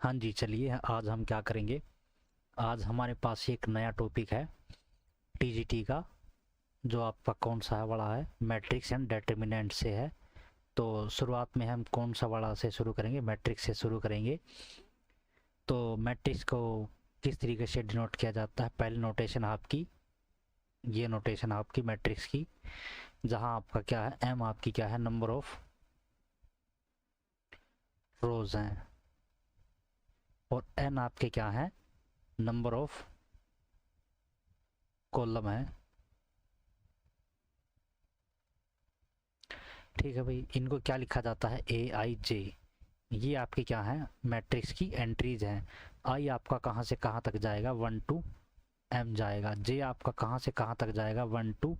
हाँ जी, चलिए आज हम क्या करेंगे। आज हमारे पास एक नया टॉपिक है टीजीटी का, जो आपका कौन सा वाला है, मैट्रिक्स एंड डिटर्मिनेंट से है। तो शुरुआत में हम कौन सा वाला से शुरू करेंगे, मैट्रिक्स से शुरू करेंगे। तो मैट्रिक्स को किस तरीके से डिनोट किया जाता है, पहली नोटेशन आपकी, ये नोटेशन आपकी मैट्रिक्स की, जहाँ आपका क्या है, एम आपकी क्या है, नंबर ऑफ रोज हैं, और एन आपके क्या है, नंबर ऑफ कॉलम है। ठीक है भाई, इनको क्या लिखा जाता है, ए आई जे। ये आपकी क्या है, मैट्रिक्स की एंट्रीज हैं। आई आपका कहाँ से कहाँ तक जाएगा, 1 टू एम जाएगा। जे आपका कहाँ से कहाँ तक जाएगा, 1 टू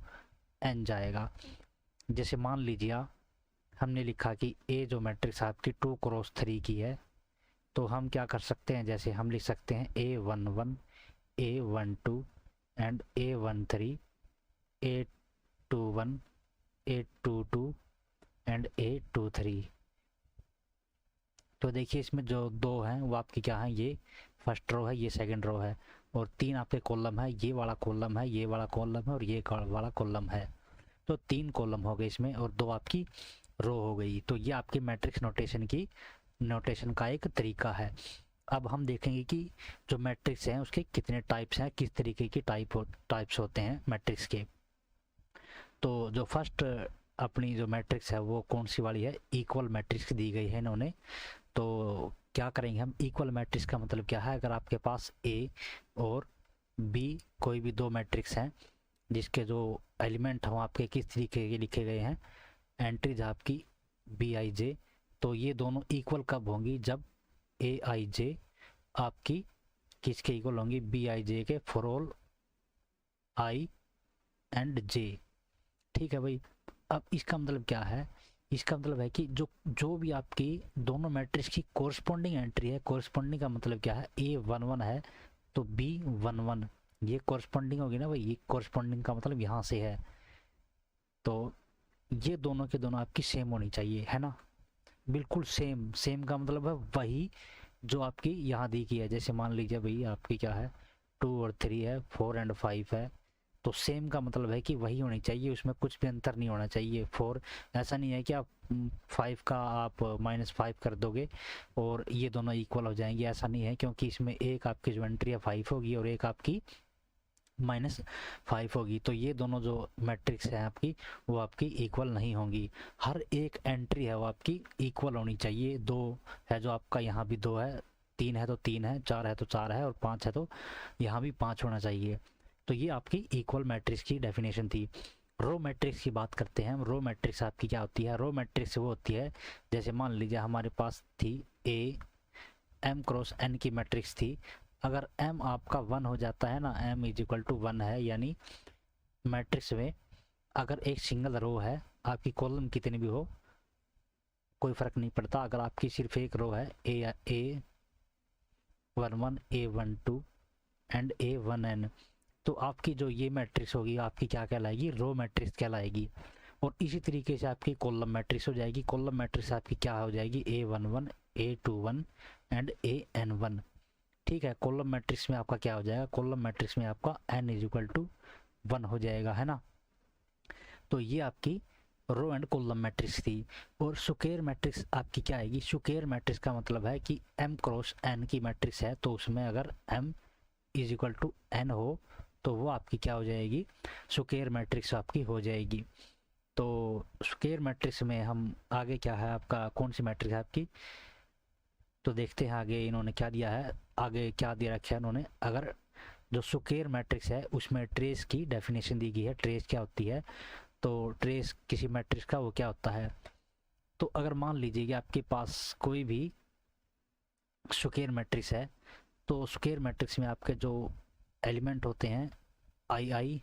एन जाएगा। जैसे मान लीजिए हमने लिखा कि ए जो मैट्रिक्स आपकी 2x3 की है, तो हम क्या कर सकते हैं, जैसे हम लिख सकते हैं A11, A12 and A13, A21, A22 and A23। तो देखिए इसमें जो दो हैं वो आपकी क्या है, ये फर्स्ट रो है, ये सेकंड रो है, और तीन आपके कॉलम है, ये वाला कॉलम है, ये वाला कॉलम है, और ये वाला कॉलम है। तो तीन कॉलम हो गए इसमें, और दो आपकी रो हो गई। तो ये आपकी मैट्रिक्स नोटेशन का एक तरीका है। अब हम देखेंगे कि जो मैट्रिक्स हैं उसके कितने टाइप्स हैं, किस तरीके की टाइप्स होते हैं मैट्रिक्स के। तो जो फर्स्ट अपनी जो मैट्रिक्स है वो कौन सी वाली है, इक्वल मैट्रिक्स दी गई है इन्होंने। तो क्या करेंगे हम, इक्वल मैट्रिक्स का मतलब क्या है, अगर आपके पास ए और बी कोई भी दो मैट्रिक्स हैं जिसके जो एलिमेंट हो आपके किस तरीके के लिखे गए हैं, एंट्रीज आपकी बी आई जे, तो ये दोनों इक्वल कब होंगी, जब ए आई जे आपकी किसके इक्वल होंगी, बी आई जे के, फॉर ऑल आई एंड जे। ठीक है भाई। अब इसका मतलब क्या है, इसका मतलब है कि जो जो भी आपकी दोनों मैट्रिक्स की कोरस्पॉन्डिंग एंट्री है, कोरस्पॉन्डिंग का मतलब क्या है, A11 है तो B11, ये कोरस्पॉन्डिंग होगी ना भाई, ये कोरस्पॉन्डिंग का मतलब यहाँ से है। तो ये दोनों के दोनों आपकी सेम होनी चाहिए, है ना, बिल्कुल सेम। सेम का मतलब है वही जो आपकी यहाँ दी गई है। जैसे मान लीजिए भाई आपकी क्या है, 2 और 3 है, 4 एंड 5 है, तो सेम का मतलब है कि वही होनी चाहिए, उसमें कुछ भी अंतर नहीं होना चाहिए। 4 ऐसा नहीं है कि आप 5 का आप -5 कर दोगे और ये दोनों इक्वल हो जाएंगे, ऐसा नहीं है, क्योंकि इसमें एक आपकी जो एंट्री है 5 होगी और एक आपकी -5 होगी। तो ये दोनों जो मैट्रिक्स है आपकी वो आपकी इक्वल नहीं होंगी। हर एक एंट्री है वो आपकी इक्वल होनी चाहिए। दो है जो आपका, यहाँ भी दो है, तीन है तो तीन है, चार है तो चार है, और पाँच है तो यहाँ भी पाँच होना चाहिए। तो ये आपकी इक्वल मैट्रिक्स की डेफिनेशन थी। रो मैट्रिक्स की बात करते हैं हम। रो मैट्रिक्स आपकी क्या होती है, रो मैट्रिक्स वो होती है, जैसे मान लीजिए हमारे पास थी ए एम क्रॉस एन की मैट्रिक्स थी। अगर m आपका 1 हो जाता है ना, m इज इक्वल टू 1 है, यानी मैट्रिक्स में अगर एक सिंगल रो है, आपकी कॉलम कितनी भी हो कोई फर्क नहीं पड़ता, अगर आपकी सिर्फ एक रो है, A11, A12 एंड A1n, तो आपकी जो ये मैट्रिक्स होगी आपकी क्या कहलाएगी, रो मैट्रिक्स कहलाएगी। और इसी तरीके से आपकी कॉलम मैट्रिक्स हो जाएगी। कॉलम मैट्रिक्स आपकी क्या हो जाएगी, A11, A21 एंड AN1। ठीक है, कॉलम मैट्रिक्स में आपका क्या हो जाएगा, कॉलम मैट्रिक्स में आपका n इज इक्वल टू 1 हो जाएगा, है ना। तो ये आपकी रो एंड कॉलम मैट्रिक्स थी। और स्क्वायर मैट्रिक्स आपकी क्या आएगी, स्क्वायर मैट्रिक्स का मतलब है कि m क्रॉस n की मैट्रिक्स है, तो उसमें अगर m is equal to n हो तो वो आपकी क्या हो जाएगी, स्क्वायर मैट्रिक्स आपकी हो जाएगी। तो स्क्वायर मैट्रिक्स में हम आगे क्या है आपका, कौन सी मैट्रिक्स है आपकी, तो देखते हैं आगे इन्होंने क्या दिया है, आगे क्या दे रखा है इन्होंने। अगर जो स्क्वायर मैट्रिक्स है उसमें ट्रेस की डेफिनेशन दी गई है। ट्रेस क्या होती है, तो ट्रेस किसी मैट्रिक्स का वो क्या होता है, तो अगर मान लीजिए कि आपके पास कोई भी स्क्वायर मैट्रिक्स है, तो स्क्वायर मैट्रिक्स में आपके जो एलिमेंट होते हैं आई आई,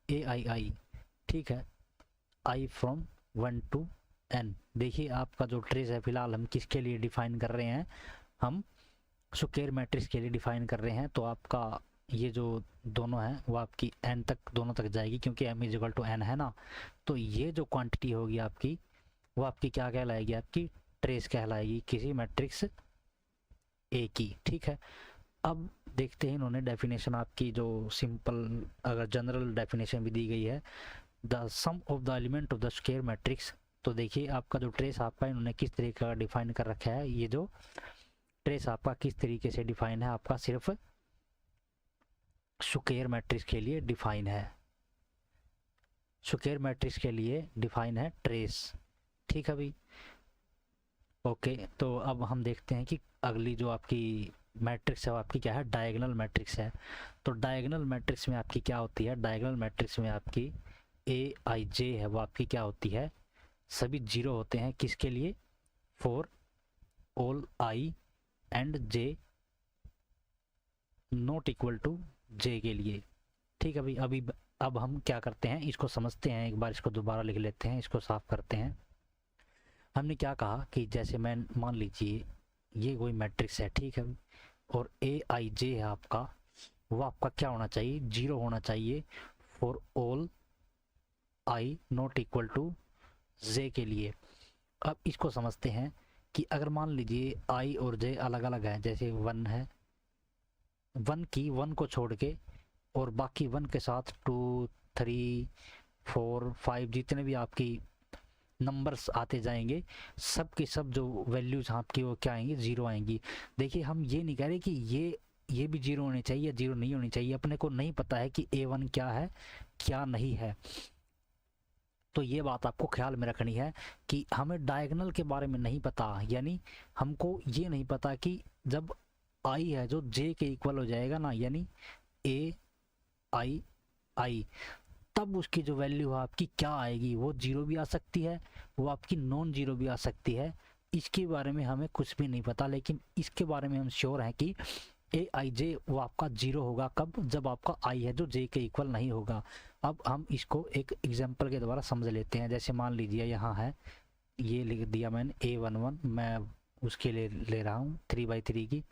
ए आई आई, ठीक है, आई फ्रॉम 1 टू n। देखिए आपका जो ट्रेस है, फिलहाल हम किसके लिए डिफाइन कर रहे हैं, हम स्क्वायर मैट्रिक्स के लिए डिफाइन कर रहे हैं। तो आपका ये जो दोनों है वो आपकी n तक, दोनों तक जाएगी, क्योंकि m is equal to n है ना। तो ये जो क्वांटिटी होगी आपकी वो आपकी क्या कहलाएगी, आपकी ट्रेस कहलाएगी किसी मैट्रिक्स ए की, ठीक है। अब देखते हैं इन्होंने डेफिनेशन आपकी जो सिंपल अगर जनरल डेफिनेशन भी दी गई है, the sum of the element of the square matrix. तो देखिए आपका जो ट्रेस आपका इन्होंने किस तरीके का डिफाइन कर रखा है, ये जो ट्रेस आपका किस तरीके से डिफाइन है, आपका सिर्फ स्क्वायर मैट्रिक्स के लिए डिफाइन है, स्क्वायर मैट्रिक्स के लिए डिफाइन है ट्रेस, ठीक है भाई। ओके, तो अब हम देखते हैं कि अगली जो आपकी मैट्रिक्स है वो आपकी क्या है, डायगोनल मैट्रिक्स है। तो डायगोनल मैट्रिक्स में आपकी क्या होती है, डायगोनल मैट्रिक्स में आपकी ए आई जे है वो आपकी क्या होती है, सभी जीरो होते हैं, किसके लिए, for all i and j not equal to j के लिए, ठीक है भाई। अभी अब हम क्या करते हैं, इसको समझते हैं, एक बार इसको दोबारा लिख लेते हैं, इसको साफ करते हैं। हमने क्या कहा कि जैसे मैं मान लीजिए ये कोई मैट्रिक्स है, ठीक है, और ए आई जे है आपका, वो आपका क्या होना चाहिए, जीरो होना चाहिए for all i not equal to j के लिए। अब इसको समझते हैं कि अगर मान लीजिए आई और जे अलग अलग हैं, जैसे वन है, वन को छोड़ के और बाकी वन के साथ 2 3 4 5 जितने भी आपकी नंबर्स आते जाएंगे, सब के सब जो वैल्यूज आपकी वो क्या आएंगी, जीरो आएंगी। देखिए हम ये नहीं कह रहे कि ये भी जीरो होने चाहिए या जीरो नहीं होनी चाहिए, अपने को नहीं पता है कि A1 क्या है क्या नहीं है। तो ये बात आपको ख्याल में रखनी है कि हमें डायगोनल के बारे में नहीं पता, यानी हमको ये नहीं पता कि जब आई है जो जे के इक्वल हो जाएगा ना, यानी ए आई आई, तब उसकी जो वैल्यू है आपकी क्या आएगी, वो जीरो भी आ सकती है, वो आपकी नॉन जीरो भी आ सकती है। इसके बारे में हमें कुछ भी नहीं पता, लेकिन इसके बारे में हम श्योर हैं कि ए आई जे वो आपका जीरो होगा कब, जब आपका आई है जो जे के इक्वल नहीं होगा। अब हम इसको एक एग्जांपल के द्वारा समझ लेते हैं। जैसे मान लीजिए यहाँ है, ये लिख दिया मैंने A11, मैं उसके लिए ले रहा हूँ 3/3 की,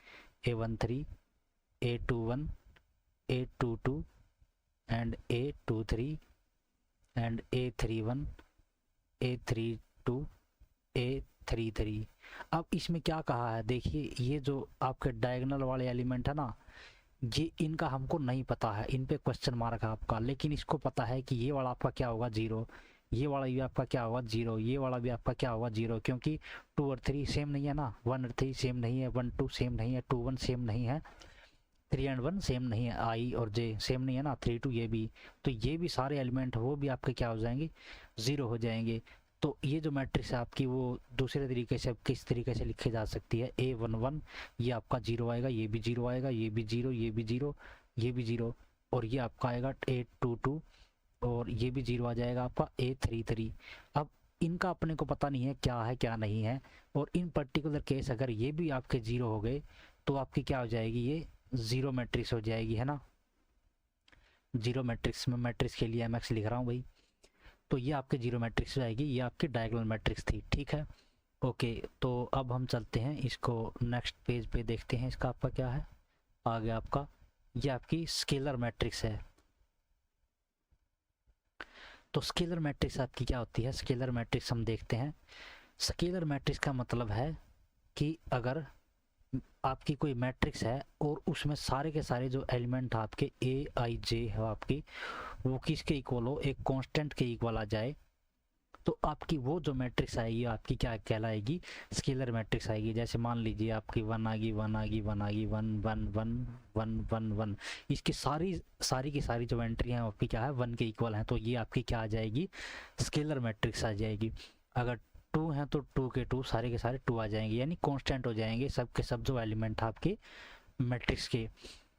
A13 A21 A22 and A23 and A31 A32 A33। अब इसमें क्या कहा है, देखिए ये जो आपके डायगोनल वाले एलिमेंट है ना, ये इनका हमको नहीं पता है, इन पे क्वेश्चन मार्क है आपका, लेकिन इसको पता है कि ये वाला आपका क्या होगा, जीरो, ये वाला भी आपका क्या होगा, जीरो, ये वाला भी आपका क्या होगा, जीरो, क्योंकि 2 और 3 सेम नहीं है ना, 1 और 3 सेम नहीं है, 1 2 सेम नहीं है, 2 1 सेम नहीं है, 3 एंड 1 सेम नहीं है, आई और जे सेम नहीं है ना, 3 2 ये भी, तो ये भी सारे एलिमेंट वो भी आपके क्या हो जाएंगे, जीरो हो जाएंगे। तो ये जो मैट्रिक्स है आपकी वो दूसरे तरीके से किस तरीके से लिखी जा सकती है, A11 ये आपका जीरो आएगा, ये भी जीरो आएगा, ये भी जीरो, ये भी जीरो, ये भी जीरो, और ये आपका आएगा A22 और ये भी जीरो आ जाएगा आपका A33। अब इनका अपने को पता नहीं है क्या है क्या नहीं है, और इन पर्टिकुलर केस अगर ये भी आपके जीरो हो गए तो आपकी क्या हो जाएगी, ये जीरो मैट्रिक्स हो जाएगी, है ना। जीरो मैट्रिक्स में मैट्रिक्स के लिए MX लिख रहा हूँ भाई। तो ये आपके जीरो मैट्रिक्स हो जाएगी, ये आपकी डायगोनल मैट्रिक्स थी, ठीक है। ओके, तो अब हम चलते हैं इसको नेक्स्ट पेज पे देखते हैं, इसका आपका क्या है आगे आपका, ये आपकी स्केलर मैट्रिक्स है। तो स्केलर मैट्रिक्स आपकी क्या होती है, स्केलर मैट्रिक्स हम देखते हैं। स्केलर मैट्रिक्स का मतलब है कि अगर आपकी कोई मैट्रिक्स है और उसमें सारे के सारे जो एलिमेंट आपके ए आई जे है आपकी, वो किसके इक्वल हो, एक कांस्टेंट के इक्वल आ जाए, तो आपकी वो जो मैट्रिक्स आएगी आपकी क्या कहलाएगी, स्केलर मैट्रिक्स आएगी। जैसे मान लीजिए आपकी 1 आ गई, 1 आ गई, 1 आ गई, 1 1 1 1 1 1, इसकी सारी की सारी जो एंट्री हैं आपकी क्या है, 1 के इक्वल हैं, तो ये आपकी क्या आ जाएगी, स्केलर मैट्रिक्स आ जाएगी। अगर 2 हैं तो 2 के 2 सारे के सारे 2 आ जाएंगे, यानी कांस्टेंट हो जाएंगे सब के सब जो एलिमेंट आपके मैट्रिक्स के।